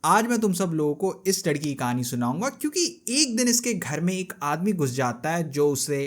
आज मैं तुम सब लोगों को इस लड़की की कहानी सुनाऊंगा क्योंकि एक दिन इसके घर में एक आदमी घुस जाता है जो उसे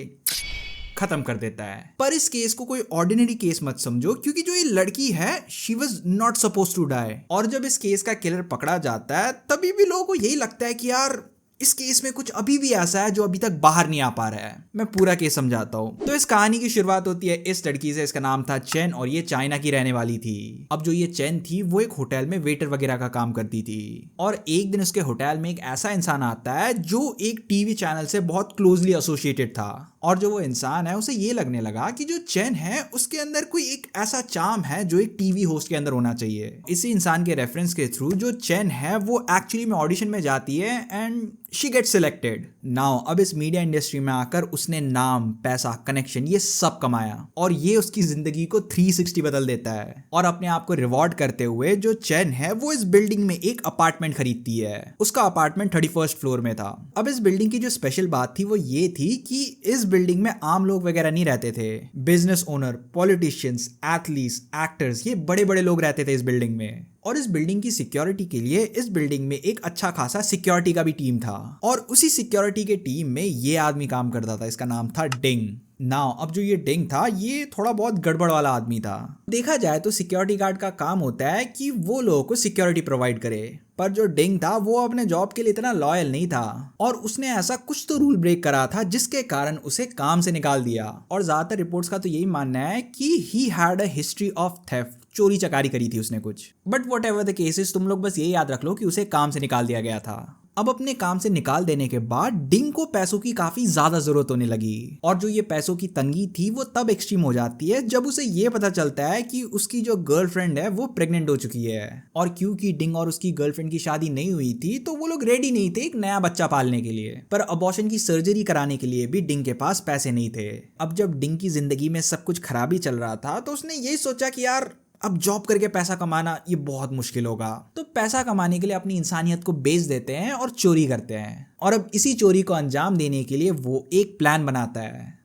खत्म कर देता है। पर इस केस को कोई ऑर्डिनरी केस मत समझो क्योंकि जो ये लड़की है she was not suppose to die. और जब इस केस का किलर पकड़ा जाता है तभी भी लोगों को यही लगता है कि यार इस केस में कुछ अभी भी ऐसा है जो अभी तक बाहर नहीं आ पा रहा है। मैं पूरा केस समझाता हूँ। तो इस कहानी की शुरुआत होती है इस लड़की से। इसका नाम था चेन और ये चाइना की रहने वाली थी। अब जो ये चेन थी वो एक होटल में वेटर वगैरह का काम करती थी और एक दिन उसके होटल में एक ऐसा इंसान आता है जो एक टीवी चैनल से बहुत क्लोजली एसोसिएटेड था। और जो वो इंसान है उसे ये लगने लगा कि जो चेन है उसके अंदर कोई एक ऐसा चार्म है जो एक टीवी होस्ट के अंदर होना चाहिए। इसी इंसान के रेफरेंस के थ्रू जो चेन है वो एक्चुअली में ऑडिशन में जाती है and she get selected. Now अब इस मीडिया इंडस्ट्री में आकर उसने नाम, पैसा, कनेक्शन ये सब कमाया और ये उसकी जिंदगी को 360 बदल देता है। और अपने आप को रिवॉर्ड करते हुए जो चेन है वो इस बिल्डिंग में एक अपार्टमेंट खरीदती है। उसका अपार्टमेंट 31st फ्लोर में था। अब इस बिल्डिंग की जो स्पेशल बात थी वो ये थी कि इस बिल्डिंग में आम लोग वगैरह नहीं रहते थे। Business owner, politicians, athletes, actors ये बड़े बड़े लोग रहते थे इस बिल्डिंग में। और इस बिल्डिंग की सिक्योरिटी के लिए इस बिल्डिंग में एक अच्छा खासा सिक्योरिटी का भी टीम था और उसी सिक्योरिटी के टीम में ये आदमी काम करता था। इसका नाम था डिंग। नाउ अब जो ये डिंग था ये थोड़ा बहुत गड़बड़ वाला आदमी था। देखा जाए तो सिक्योरिटी गार्ड का काम होता है कि वो लोगों को सिक्योरिटी प्रोवाइड करे, पर जो डिंग था वो अपने जॉब के लिए इतना लॉयल नहीं था और उसने ऐसा कुछ तो रूल ब्रेक करा था जिसके कारण उसे काम से निकाल दिया। और ज्यादातर रिपोर्ट्स का तो यही मानना है कि he had a history of theft, चोरी चकारी करी थी उसने कुछ। But what ever the cases, तुम लोग बस ये याद रख लो कि उसे काम से निकाल दिया गया था। अब अपने काम से निकाल देने के बाद डिंग को पैसों की काफी ज्यादा जरूरत होने लगी और जो ये पैसों की तंगी थी वो तब एक्सट्रीम हो जाती है जब उसे ये पता चलता है कि उसकी जो गर्लफ्रेंड है वो प्रेग्नेंट हो चुकी है। और क्योंकि डिंग और उसकी गर्लफ्रेंड की शादी नहीं हुई थी तो वो लोग रेडी नहीं थे एक नया बच्चा पालने के लिए। पर अबॉर्शन की सर्जरी कराने के लिए भी डिंग के पास पैसे नहीं थे। अब जब डिंग की जिंदगी में सब कुछ खराब ही चल रहा था तो उसने यही सोचा कि यार अब जॉब करके पैसा कमाना ये बहुत मुश्किल होगा, तो पैसा कमाने के लिए अपनी इंसानियत को बेच देते हैं और चोरी करते हैं। और अब इसी चोरी को अंजाम देने के लिए वो एक प्लान बनाता है।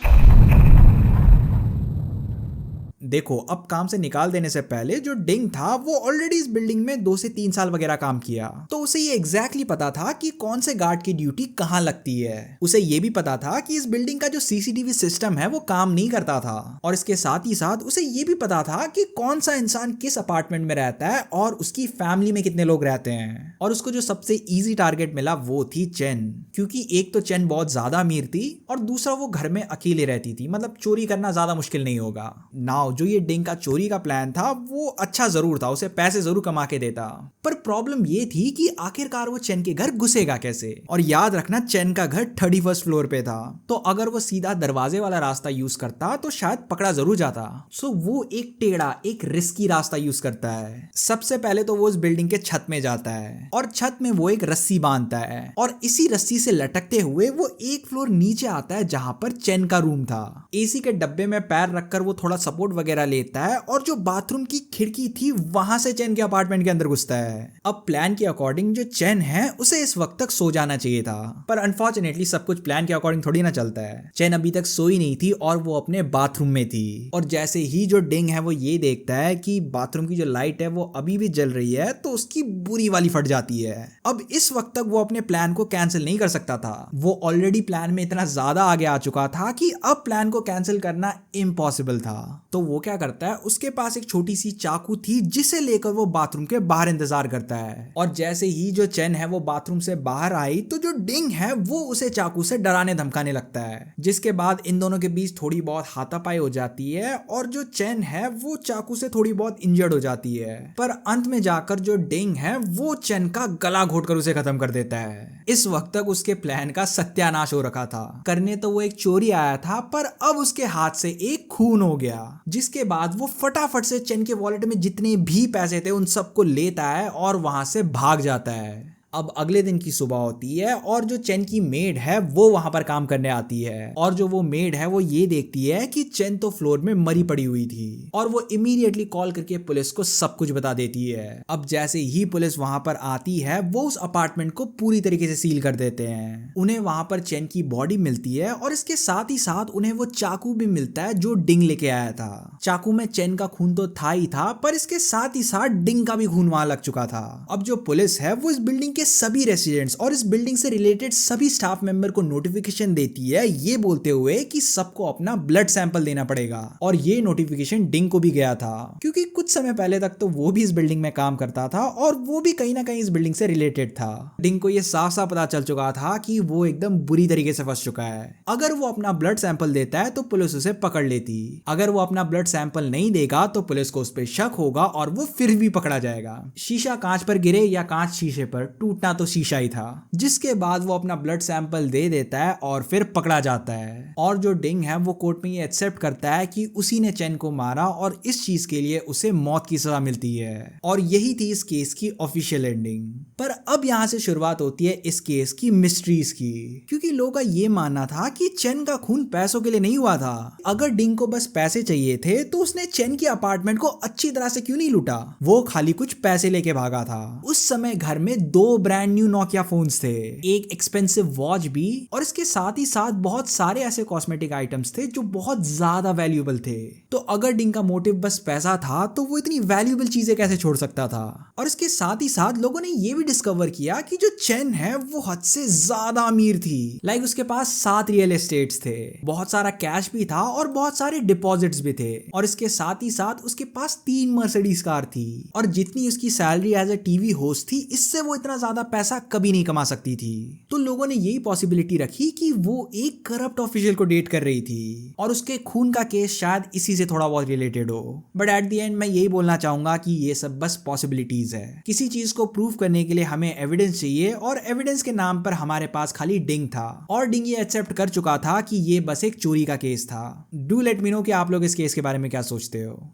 देखो अब काम से निकाल देने से पहले जो डिंग था वो ऑलरेडी इस बिल्डिंग में 2 से 3 साल वगैरह काम किया, तो उसे ये एग्जैक्टली पता था कि कौन से गार्ड की ड्यूटी कहाँ लगती है। उसे ये भी पता था कि इस बिल्डिंग का जो सीसीटीवी सिस्टम है वो काम नहीं करता था और इसके साथ ही साथ उसे ये भी पता था कि कौन सा इंसान किस अपार्टमेंट में रहता है और उसकी फैमिली में कितने लोग रहते हैं। और उसको जो सबसे ईजी टारगेट मिला वो थी चेन, क्योंकि एक तो चेन बहुत ज्यादा अमीर थी और दूसरा वो घर में अकेले रहती थी, मतलब चोरी करना ज्यादा मुश्किल नहीं होगा। नाउ जो ये डिंग का चोरी का प्लान था वो अच्छा जरूर था, उसे पैसे जरूर कमा के देता, पर प्रॉब्लम ये थी कि आखिरकार वो चेन के घर घुसेगा कैसे। और याद रखना चेन का घर 31st फ्लोर पे था, तो अगर वो सीधा दरवाजे वाला रास्ता यूज करता तो शायद पकड़ा जरूर जाता। सो वो एक टेढ़ा, एक रिस्की रास्ता यूज करता है। सबसे पहले तो वो उस बिल्डिंग के छत में जाता है और छत में वो एक रस्सी बांधता है और इसी रस्सी से लटकते हुए वो एक फ्लोर नीचे आता है जहां पर चेन का रूम था। एसी के डब्बे में पैर रखकर वो थोड़ा सपोर्ट वगैरह लेता है और जो बाथरूम की खिड़की थी वहां से चेन के अपार्टमेंट के अंदर घुसता है। अब प्लान के अकॉर्डिंग जो चेन है उसे इस वक्त तक सो जाना चाहिए था, पर अनफॉर्चुनेटली सब कुछ प्लान के अकॉर्डिंग थोड़ी ना चलता है। चेन अभी तक सोई नहीं थी और वो अपने बाथरूम में थी और जैसे ही जो डिंग है वो ये देखता है कि बाथरूम की जो लाइट है वो अभी भी जल रही है तो उसकी बुरी वाली फट जाती है। अब इस वक्त तक वो अपने प्लान को कैंसिल नहीं कर सकता था, वो ऑलरेडी प्लान में इतना ज्यादा आगे आ चुका था कि अब प्लान को कैंसिल करना इम्पॉसिबल था। तो वो क्या करता है, उसके पास एक छोटी सी चाकू थी जिसे लेकर वो बाथरूम के बाहर इंतजार करता है और जैसे ही जो चेन है वो बाथरूम से बाहर आई तो जो डिंग है वो उसे चाकू से डराने धमकाने लगता है, जिसके बाद इन दोनों के बीच थोड़ी बहुत हाथापाई हो जाती है और जो चेन है वो चाकू से थोड़ी बहुत इंजर्ड हो जाती है। पर अंत में जाकर जो डिंग है वो चेन का गला घोटकर उसे खत्म कर देता है। इस वक्त तक उसके प्लान का सत्यानाश हो रखा था। करने तो वो एक चोरी आया था पर अब उसके हाथ से एक खून हो गया, जिसके बाद वो फटाफट से चेन के वॉलेट में जितने भी पैसे थे उन सबको लेता है और वहां से भाग जाता है। अब अगले दिन की सुबह होती है और जो चेन की मेड है वो वहां पर काम करने आती है और जो वो मेड है वो ये देखती है कि चेन तो फ्लोर में मरी पड़ी हुई थी और वो इमीडिएटली कॉल करके पुलिस को सब कुछ बता देती है। अब जैसे ही पुलिस वहां पर आती है वो उस अपार्टमेंट को पूरी तरीके से सील कर देते हैं। उन्हें वहां पर चेन की बॉडी मिलती है और इसके साथ ही साथ उन्हें वो चाकू भी मिलता है जो डिंग लेके आया था। चाकू में चेन का खून तो था ही था पर इसके साथ ही साथ डिंग का भी खून वहां लग चुका था। अब जो पुलिस है वो इस बिल्डिंग के सभी रेसिडेंट्स और इस बिल्डिंग से रिलेटेड सभी स्टाफ मेंबर को नोटिफिकेशन देती है ये बोलते हुए कि सबको अपना ब्लड सैंपल देना पड़ेगा। और ये नोटिफिकेशन डिंग को भी गया था क्योंकि कुछ समय पहले तक तो वो भी इस बिल्डिंग में काम करता था और वो भी कहीं ना कहीं इस बिल्डिंग से रिलेटेड था। डिंग को ये साफ साफ पता चल चुका था कि वो एकदम बुरी तरीके से फंस चुका है। अगर वो अपना ब्लड सैंपल देता है तो पुलिस उसे पकड़ लेती, अगर वो अपना ब्लड सैंपल नहीं देगा तो पुलिस को उस पर शक होगा और वो फिर भी पकड़ा जाएगा। शीशा कांच पर गिरे या कांच शीशे पर, टूटना तो शीशा ही था। जिसके बाद वो अपना ब्लड सैंपल दे देता है और फिर पकड़ा जाता है। और जो डिंग है वो कोर्ट में ये एक्सेप्ट करता है कि उसी ने चेन को मारा और इस चीज के लिए उसे मौत की सजा मिलती है। और यही थी इस केस की ऑफिशियल एंडिंग। पर अब यहाँ से शुरुआत होती है इस केस की मिस्ट्रीज की, क्योंकि लोगों का ये मानना था कि चेन का खून पैसों के लिए नहीं हुआ था। अगर डिंग को बस पैसे चाहिए थे तो उसने चेन की अपार्टमेंट को अच्छी तरह से क्यों नहीं लूटा, वो खाली कुछ पैसे लेके भागा था। उस समय घर में 2 ब्रांड न्यू नोकिया फोन्स थे, एक एक्सपेंसिव वॉच भी और इसके साथ ही साथ बहुत सारे ऐसे कॉस्मेटिक आइटम्स थे जो बहुत ज्यादा वैल्यूएबल थे। तो अगर डिंग का मोटिव बस पैसा था तो वो इतनी वैल्यूएबल चीजें कैसे छोड़ सकता था। और इसके साथ ही साथ लोगों ने ये भी डिस्कवर किया कि जो चेन है वो हद से ज्यादा अमीर थी। लाइक उसके पास 7 रियल एस्टेट्स थे, बहुत सारा कैश भी था और बहुत सारे डिपॉजिट्स भी थे। और इसके साथ ही साथ उसके पास 3 मर्सिडीज कार थी और जितनी उसकी salary as a TV host थी इससे वो इतना ज्यादा पैसा कभी नहीं कमा सकती थी। तो लोगों ने यही पॉसिबिलिटी रखी कि वो एक करप्ट ऑफिशियल को डेट कर रही थी और उसके खून का केस शायद इसी से थोड़ा बहुत रिलेटेड हो। बट एट द एंड मैं यही बोलना चाहूंगा कि ये सब बस पॉसिबिलिटीज है। किसी चीज को प्रूव करने के लिए हमें एविडेंस चाहिए और एविडेंस के नाम पर हमारे पास खाली डिंग था और डिंग ये एक्सेप्ट कर चुका था कि ये बस एक चोरी का केस था। डू लेट मी नो कि आप लोग इस केस के बारे में क्या सोचते हो।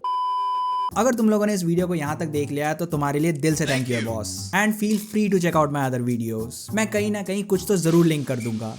अगर तुम लोगों ने इस वीडियो को यहाँ तक देख लिया है तो तुम्हारे लिए दिल से थैंक यू है boss, and feel free to check out my other videos. मैं कहीं ना कहीं कुछ तो जरूर लिंक कर दूंगा।